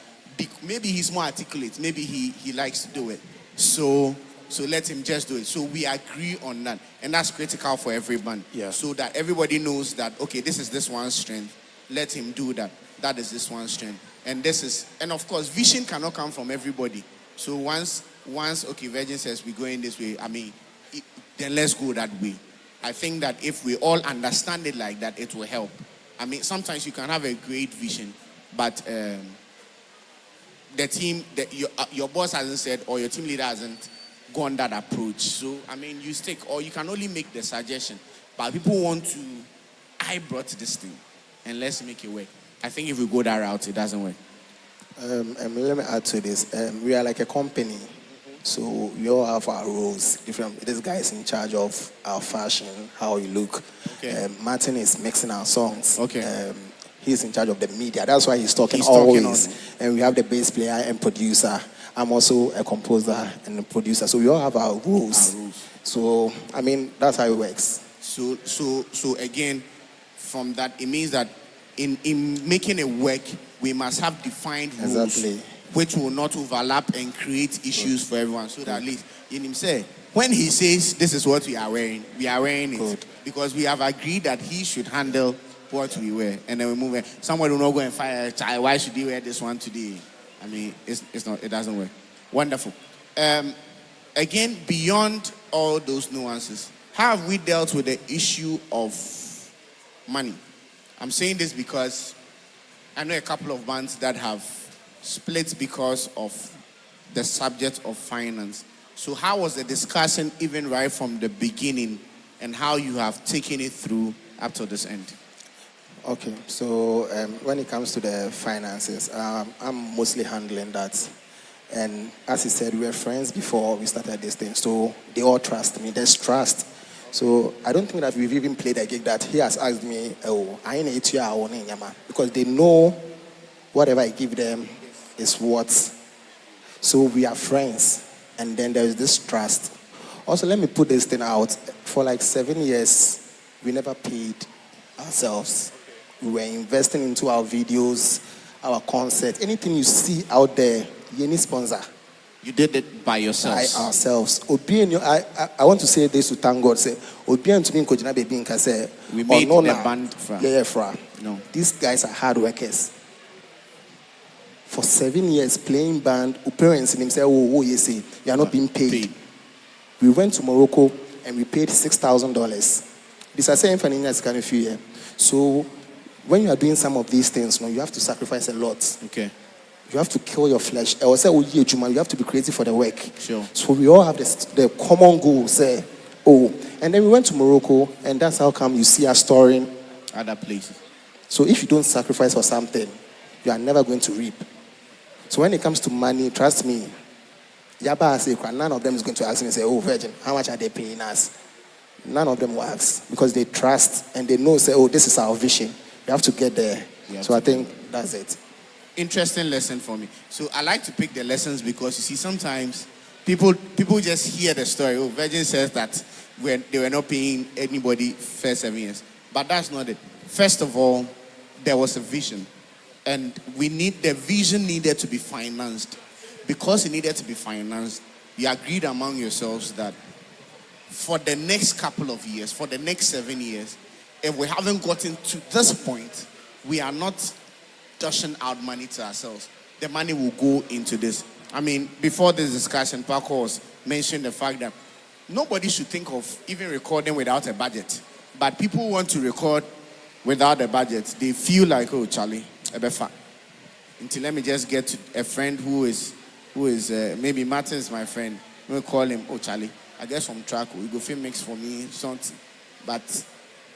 maybe he's more articulate. Maybe he likes to do it. So let him just do it. So we agree on that. And that's critical for every band. Yeah. So that everybody knows that, okay, this is this one's strength. Let him do that. That is this one's strength. And of course, vision cannot come from everybody. So once, okay, Virgin says we're going this way, I mean, then let's go that way. I think that if we all understand it like that, it will help. I mean, sometimes you can have a great vision, but the team, your boss hasn't said, or your team leader hasn't gone that approach. So, I mean, you stick, or you can only make the suggestion. But people want to, I brought this thing, and let's make it work. I think if we go that route, it doesn't work. Let me add to this. We are like a company. So we all have our roles. Different. This guy is in charge of our fashion, how we look. Okay. Martin is mixing our songs. Okay. He's in charge of the media. That's why he's talking always. And we have the bass player and producer. I'm also a composer and a producer. So we all have our rules. So, I mean, that's how it works. So again, from that, it means that in making it work, we must have defined rules. Exactly. Which will not overlap and create issues for everyone. So that at least, in him say, when he says this is what we are wearing it. Good. Because we have agreed that he should handle what we wear. And then we move it. Someone will not go and fire a child. Why should he wear this one today? I mean, it's not, it doesn't work. Wonderful. Again, beyond all those nuances, how have we dealt with the issue of money? I'm saying this because I know a couple of bands that have split because of the subject of finance. So how was the discussion even right from the beginning, and how you have taken it through up to this end? Okay, so when it comes to the finances, I'm mostly handling that. And as he said, we were friends before we started this thing, so they all trust me. There's trust. So I don't think that we've even played a gig that he has asked me, oh, I need to, because they know whatever I give them is what. So we are friends, and then there's this trust. Also, let me put this thing out. For like 7 years, we never paid ourselves. We were investing into our videos, our concerts. Anything you see out there, you need sponsor. You did it by yourselves? By ourselves. I want to say this to thank God. Say, we made the band Fra. Yeah, Fra. No. These guys are hard workers. For 7 years playing band, parents in himself, you see, you are not being paid. We went to Morocco and we paid $6,000. This is saying for a few years. So when you are doing some of these things, you have to sacrifice a lot. Okay. You have to kill your flesh. I will say, you have to be creative for the work. Sure. So we all have the common goal. Say, and then we went to Morocco, and that's how come you see us touring other places. So if you don't sacrifice for something, you are never going to reap. So when it comes to money, trust me, none of them is going to ask me and say, oh, Virgin, how much are they paying us? None of them will ask, because they trust and they know, say, oh, this is our vision. You have to get there. So I think that's it. interesting lesson for me. So I like to pick the lessons because you see sometimes people just hear the story. Oh, Virgin says that when they were not paying anybody first 7 years, but that's not it. First of all, there was a vision, and the vision needed to be financed. Because it needed to be financed, you agreed among yourselves that for the next couple of years, for the next 7 years, if we haven't gotten to this point, we are not dishing out money to ourselves. The money will go into this. I mean, before this discussion, Paco was mentioning the fact that nobody should think of even recording without a budget. But people want to record without a budget. They feel like, oh, Charlie, ebefa. Until let me just get to a friend who is maybe Martin is my friend. We'll call him, oh, Charlie, I guess from track, you go film mix for me, something. But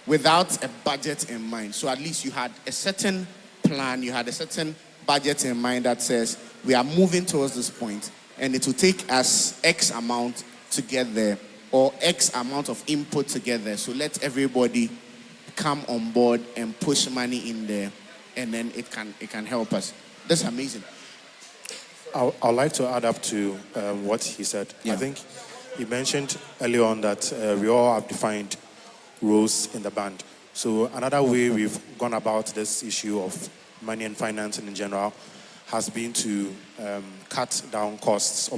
without a budget in mind. So at least you had a certain plan, you had a certain budget in mind that says we are moving towards this point and it will take us X amount to get there or X amount of input to get there. So let everybody come on board and push money in there and then it can help us. That's amazing. I'd like to add up to what he said. Yeah. I think he mentioned earlier on that we all have defined roles in the band. So another way we've gone about this issue of money and financing in general has been to cut down costs,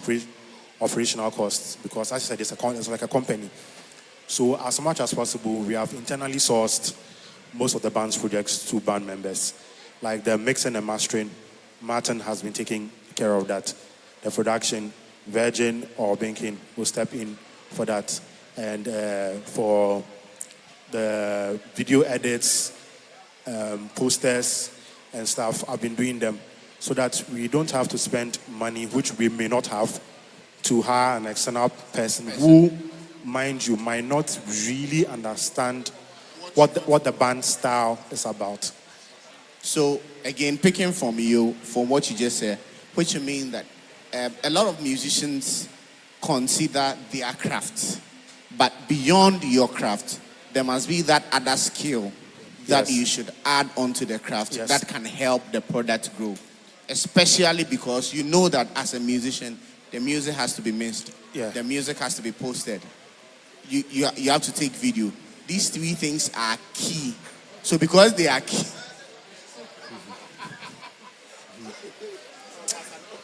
operational costs, because as I said, it's like a company. So as much as possible, we have internally sourced most of the band's projects to band members. Like the mixing and mastering, Martin has been taking care of that. The production, Virgin or Banking will step in for that. And for the video edits, posters and stuff, I've been doing them so that we don't have to spend money, which we may not have, to hire an external person who, mind you, might not really understand what the band style is about. So again, picking from what you just said, which means that a lot of musicians consider their craft, but beyond your craft, there must be that other skill that you should add onto the craft that can help the product grow. Especially because you know that as a musician, the music has to be mixed. Yeah. The music has to be posted. You have to take video. These three things are key. So because they are key,